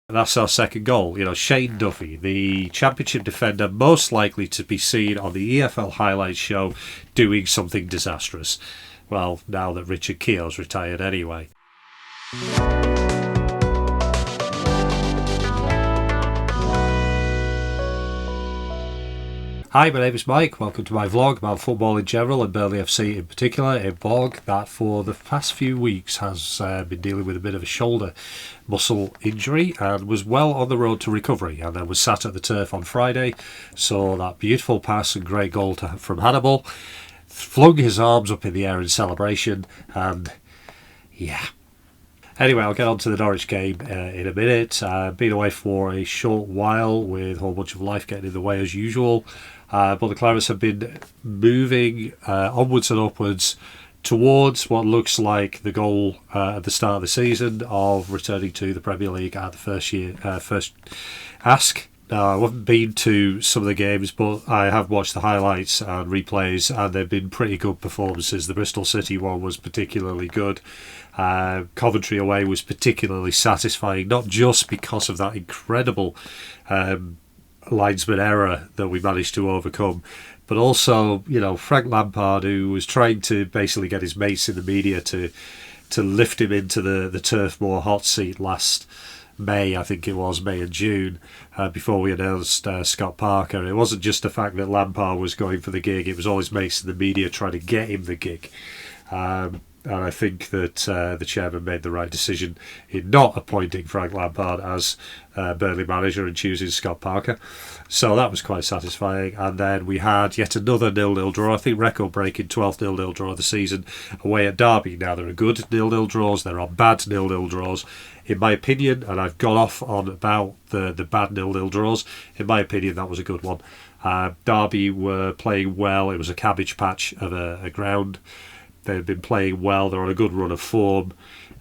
That's our second goal. Shane Duffy, the Championship defender most likely to be seen on the EFL highlights show doing something disastrous. Well, now that Richard Keogh's retired anyway. Hi, my name is Mike. Welcome to my vlog about football in general and Burnley FC in particular. A vlog that for the past few weeks has been dealing with a bit of a shoulder muscle injury and was well on the road to recovery, and then was sat at the turf on Friday, saw that beautiful pass and great goal from Hannibal, flung his arms up in the air in celebration, and yeah. Anyway, I'll get on to the Norwich game in a minute. Been away for a short while with a whole bunch of life getting in the way as usual. But the Clarets have been moving onwards and upwards towards what looks like the goal at the start of the season of returning to the Premier League at the first ask. Now, I haven't been to some of the games, but I have watched the highlights and replays, and they've been pretty good performances. The Bristol City one was particularly good. Coventry away was particularly satisfying, not just because of that incredible linesman error that we managed to overcome, but also, Frank Lampard, who was trying to basically get his mates in the media to lift him into the Turf Moor hot seat last May, I think it was, May and June, before we announced Scott Parker. It wasn't just the fact that Lampard was going for the gig, it was all his mates in the media trying to get him the gig. And I think that the chairman made the right decision in not appointing Frank Lampard as Burnley manager and choosing Scott Parker. So that was quite satisfying. And then we had yet another 0-0 draw. I think record-breaking 12th 0-0 draw of the season away at Derby. Now, there are good 0-0 draws. There are bad 0-0 draws. In my opinion, and I've gone off on about the bad 0-0 draws, in my opinion, that was a good one. Derby were playing well. It was a cabbage patch of a ground. They've been playing well. They're on a good run of form.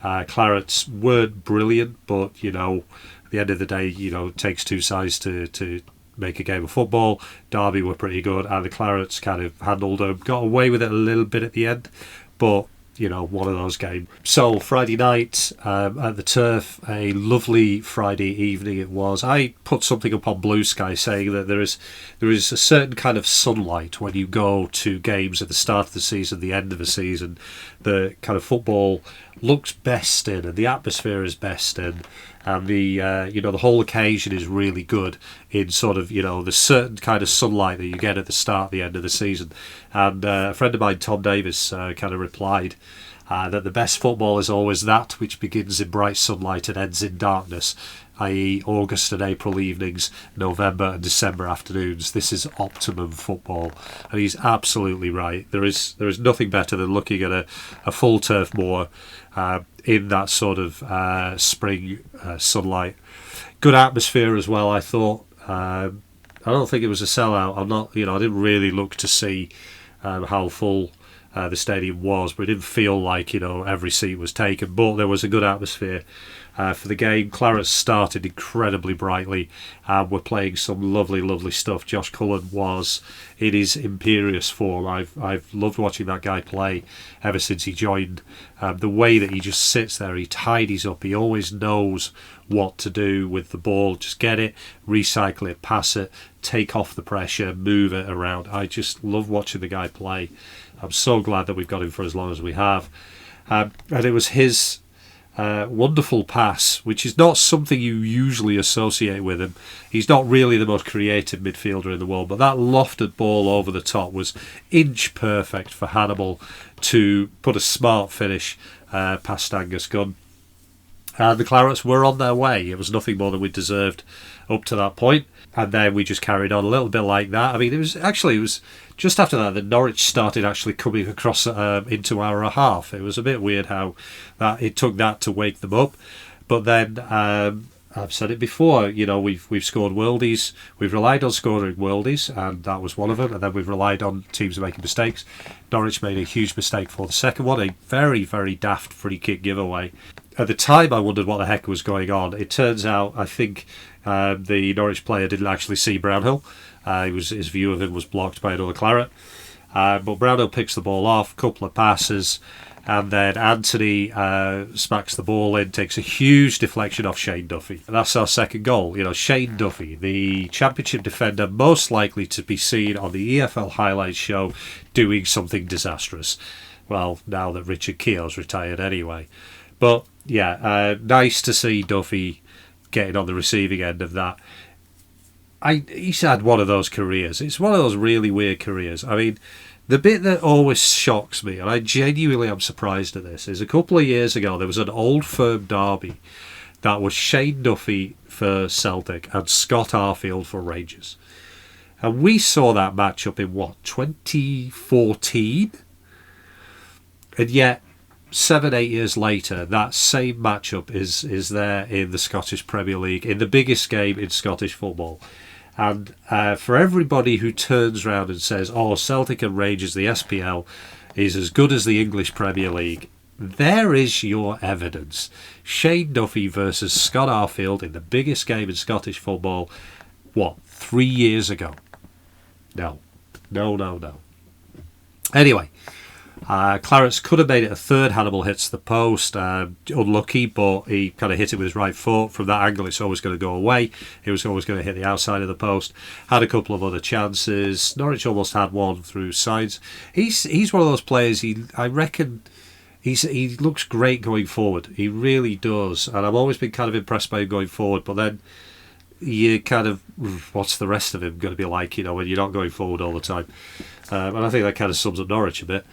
Clarets weren't brilliant, but, at the end of the day, it takes two sides to make a game of football. Derby were pretty good, and the Clarets kind of handled them, got away with it a little bit at the end, but one of those games. So Friday night at the turf, a lovely Friday evening it was. I put something up on Blue Sky saying that there is a certain kind of sunlight when you go to games at the start of the season, the end of the season. The kind of football looks best in, and the atmosphere is best in, and the the whole occasion is really good in sort of the certain kind of sunlight that you get at the start, the end of the season. And a friend of mine, Tom Davis, kind of replied that the best football is always that which begins in bright sunlight and ends in darkness, i.e. August and April evenings, November and December afternoons. This is optimum football, and he's absolutely right. There is nothing better than looking at a full Turf Moor in that sort of spring sunlight. Good atmosphere as well, I thought. I don't think it was a sellout. I didn't really look to see how full the stadium was, but it didn't feel like every seat was taken, but there was a good atmosphere for the game. Clarets started incredibly brightly and were playing some lovely stuff. Josh Cullen was in his imperious form. I've loved watching that guy play ever since he joined. The way that he just sits there, he tidies up, he always knows what to do with the ball. Just get it, recycle it, pass it, take off the pressure, move it around. I just love watching the guy play. I'm so glad that we've got him for as long as we have. And it was his wonderful pass, which is not something you usually associate with him. He's not really the most creative midfielder in the world, but that lofted ball over the top was inch perfect for Hannibal to put a smart finish past Angus Gunn. And the Clarets were on their way. It was nothing more than we deserved up to that point. And then we just carried on a little bit like that. I mean, it was just after that Norwich started actually coming across into our half. It was a bit weird how it took that to wake them up. But then, I've said it before, we've scored worldies. We've relied on scoring worldies, and that was one of them. And then we've relied on teams making mistakes. Norwich made a huge mistake for the second one, a very, very daft free kick giveaway. At the time, I wondered what the heck was going on. It turns out, I think the Norwich player didn't actually see Brownhill. His view of him was blocked by another Claret. But Brownhill picks the ball off, couple of passes, And then Anthony smacks the ball in, takes a huge deflection off Shane Duffy. And that's our second goal. You know, Shane Duffy, the Championship defender most likely to be seen on the EFL highlights show doing something disastrous. Well, now that Richard Keogh's retired anyway. But, yeah, nice to see Duffy getting on the receiving end of that. He's had one of those careers. It's one of those really weird careers. I mean, the bit that always shocks me, and I genuinely am surprised at this, is a couple of years ago there was an Old Firm derby that was Shane Duffy for Celtic and Scott Arfield for Rangers. And we saw that matchup in, 2014? And yet, 7-8 years later, that same matchup is there in the Scottish Premier League, in the biggest game in Scottish football. And for everybody who turns around and says, oh, Celtic and Rangers, the SPL, is as good as the English Premier League, there is your evidence. Shane Duffy versus Scott Arfield in the biggest game in Scottish football, 3 years ago? No. Anyway, Clarence could have made it a third. Hannibal hits the post. Unlucky, but he kind of hit it with his right foot. From that angle, it's always going to go away. He was always going to hit the outside of the post. Had a couple of other chances. Norwich almost had one through sides. He's one of those players. I reckon he looks great going forward. He really does. And I've always been kind of impressed by him going forward. But then you kind of, what's the rest of him going to be like? You know, when you're not going forward all the time. And I think that kind of sums up Norwich a bit.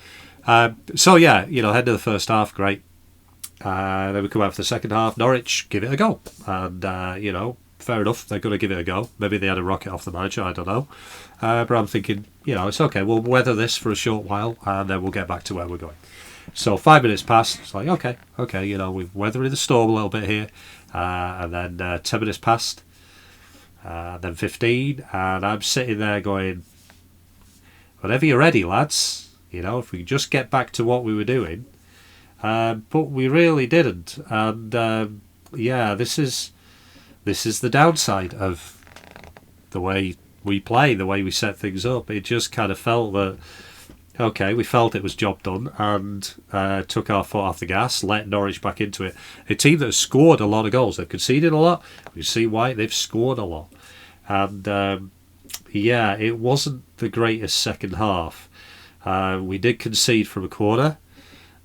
So yeah, you know, head to the first half, great. Then we come out for the second half. Norwich give it a go, and you know, fair enough, they're going to give it a go. Maybe they had a rocket off the manager, I don't know. But I'm thinking, you know, it's okay. We'll weather this for a short while, and then we'll get back to where we're going. So 5 minutes passed. It's like okay, you know, we've weathered the storm a little bit here, and then 10 minutes passed, then 15, and I'm sitting there going, whenever you're ready, lads. You know, if we could just get back to what we were doing. But we really didn't. And yeah, this is the downside of the way we play, the way we set things up. It just kind of felt that, okay, we felt it was job done and took our foot off the gas, let Norwich back into it. A team that has scored a lot of goals. They've conceded a lot. We see why they've scored a lot. And yeah, it wasn't the greatest second half. We did concede from a corner,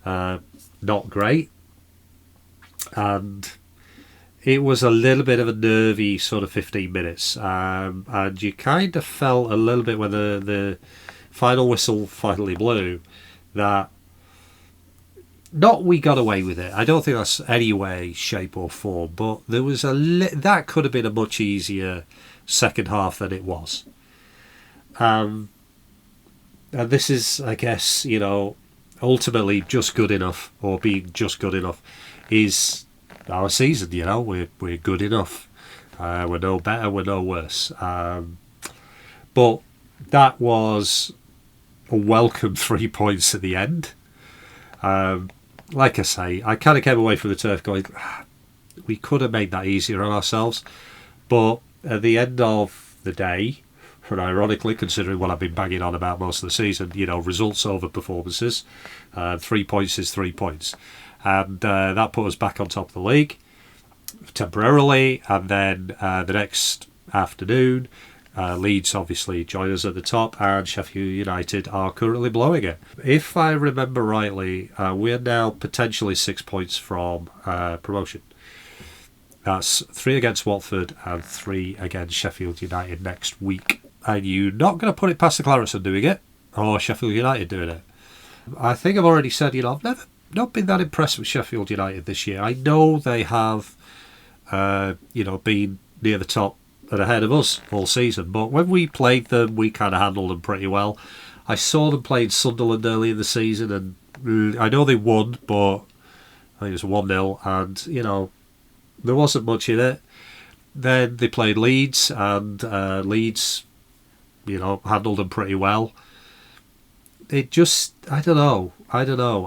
not great, and it was a little bit of a nervy sort of 15 minutes, and you kind of felt a little bit when the final whistle finally blew that not we got away with it. I don't think that's any way, shape or form, but there was that could have been a much easier second half than it was. And this is, I guess, you know, ultimately just good enough, or being just good enough, is our season. You know, we're good enough. We're no better, we're no worse. But that was a welcome 3 points at the end. Like I say, I kind of came away from the turf going, we could have made that easier on ourselves. But at the end of the day, and ironically, considering what I've been banging on about most of the season, you know, results over performances. 3 points is 3 points. And that put us back on top of the league temporarily. And then the next afternoon, Leeds obviously join us at the top, and Sheffield United are currently blowing it. If I remember rightly, we're now potentially 6 points from promotion. That's 3 against Watford and 3 against Sheffield United next week. And you're not going to put it past the Clarendon doing it, or Sheffield United doing it. I think I've already said, you know, I've never not been that impressed with Sheffield United this year. I know they have, you know, been near the top and ahead of us all season, but when we played them, we kind of handled them pretty well. I saw them playing Sunderland early in the season, and I know they won, but I think it was 1-0, and, you know, there wasn't much in it. Then they played Leeds, and Leeds, you know, handled them pretty well. It just, I don't know.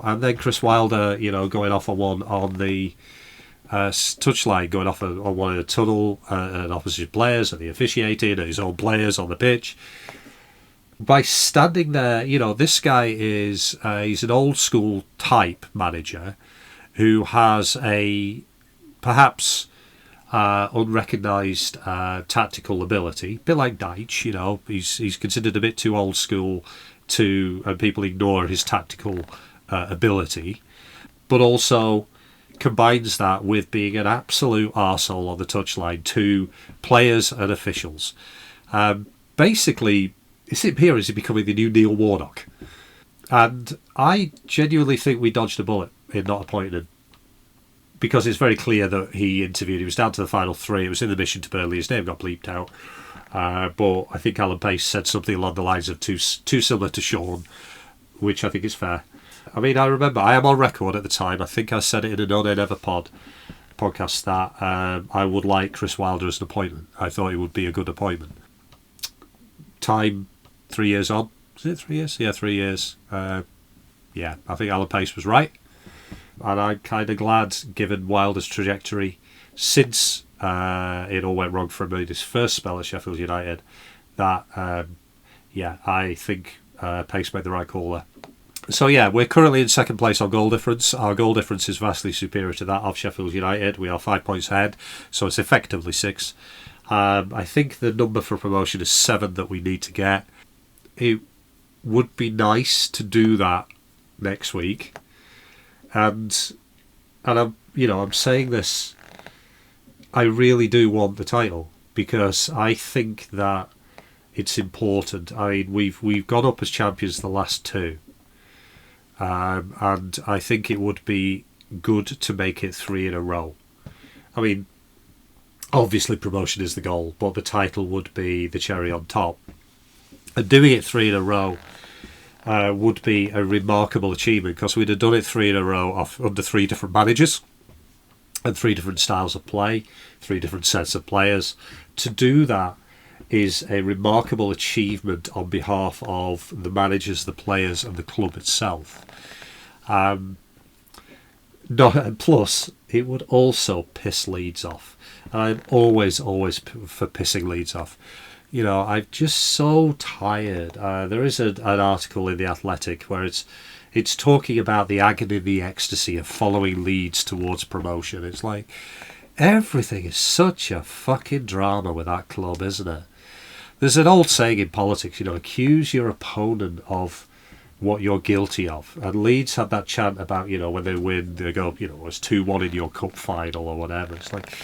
And then Chris Wilder, you know, going off on one on the touchline, going off on one of the tunnel and opposite players, and the officiating, and his own players on the pitch. by standing there, this guy is he's an old school type manager who has a perhaps unrecognised tactical ability, a bit like Deitch. He's considered a bit too old school and people ignore his tactical ability, but also combines that with being an absolute arsehole on the touchline to players and officials. Basically, his here is he becoming the new Neil Warnock. And I genuinely think we dodged a bullet in not appointing him, because it's very clear that he interviewed. He was down to the final three. It was in the mission to Burnley. His name got bleeped out. But I think Alan Pace said something along the lines of too similar to Sean, which I think is fair. I mean, I remember, I am on record at the time, I think I said it in an On Air Never podcast that I would like Chris Wilder as an appointment. I thought it would be a good appointment. Time, 3 years on. Is it 3 years? Yeah, 3 years. I think Alan Pace was right. And I'm kind of glad, given Wilder's trajectory since it all went wrong for him in his first spell at Sheffield United, that, I think Pace made the right call there. So we're currently in second place on goal difference. Our goal difference is vastly superior to that of Sheffield United. We are 5 points ahead, so it's effectively 6. I think the number for promotion is 7 that we need to get. It would be nice to do that next week, and I'm saying this. I really do want the title because I think that it's important. I mean, we've gone up as champions the last 2. And I think it would be good to make it 3 in a row. I mean, obviously promotion is the goal, but the title would be the cherry on top. And doing it 3 in a row would be a remarkable achievement, because we'd have done it 3 in a row under 3 different managers and 3 different styles of play, 3 different sets of players. To do that is a remarkable achievement on behalf of the managers, the players, and the club itself. Plus, it would also piss Leeds off. And I'm always for pissing Leeds off. I'm just so tired. There is an article in The Athletic where it's talking about the agony and the ecstasy of following Leeds towards promotion. It's like, everything is such a fucking drama with that club, isn't it? There's an old saying in politics, accuse your opponent of what you're guilty of. And Leeds had that chant about, when they win, they go, it's 2-1 in your cup final or whatever. It's like,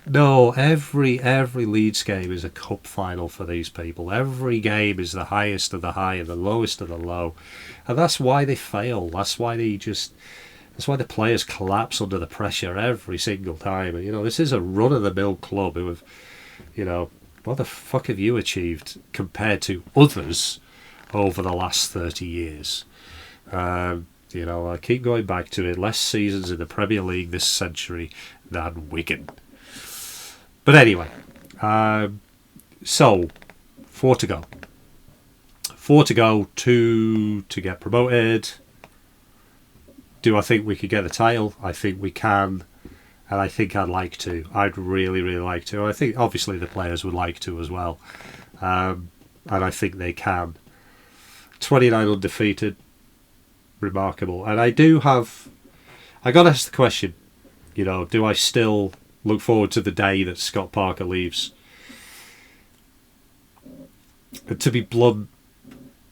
no, every Leeds game is a cup final for these people. Every game is the highest of the high and the lowest of the low. And that's why they fail. That's why the players collapse under the pressure every single time. And, this is a run-of-the-mill club who have, what the fuck have you achieved compared to others over the last 30 years? I keep going back to it. Less seasons in the Premier League this century than Wigan. But anyway, so 4 to go. 4 to go, 2 to get promoted. Do I think we could get the title? I think we can. And I think I'd like to. I'd really, really like to. I think obviously the players would like to as well. And I think they can. 29 undefeated. Remarkable. And I got to ask the question, do I still look forward to the day that Scott Parker leaves? And to be blunt,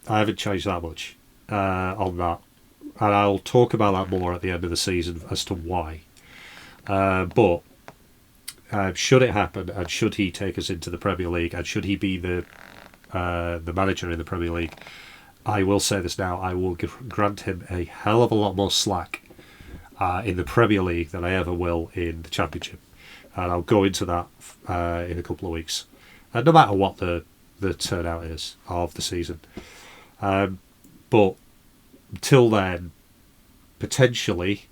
I haven't changed that much on that. And I'll talk about that more at the end of the season as to why. But should it happen, and should he take us into the Premier League, and should he be the manager in the Premier League, I will say this now, I will grant him a hell of a lot more slack in the Premier League than I ever will in the Championship. And I'll go into that in a couple of weeks. No matter what the turnout is of the season. But until then, potentially,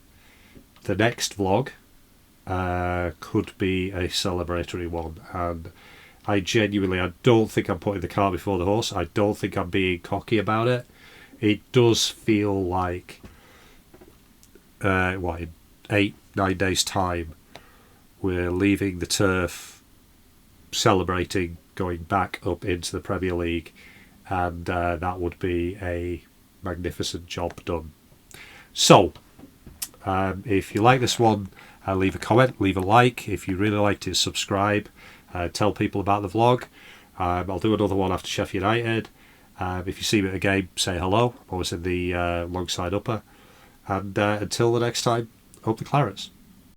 the next vlog could be a celebratory one, and I don't think I'm putting the cart before the horse. I don't think I'm being cocky about it. It does feel like in 8-9 days time we're leaving the turf, celebrating, going back up into the Premier League and that would be a magnificent job done. So, if you like this one, leave a comment, leave a like. If you really liked it, subscribe. Tell people about the vlog. I'll do another one after Sheffield United. If you see me at a game, say hello. I'm always in the long side upper. And until the next time, hope the Clarets.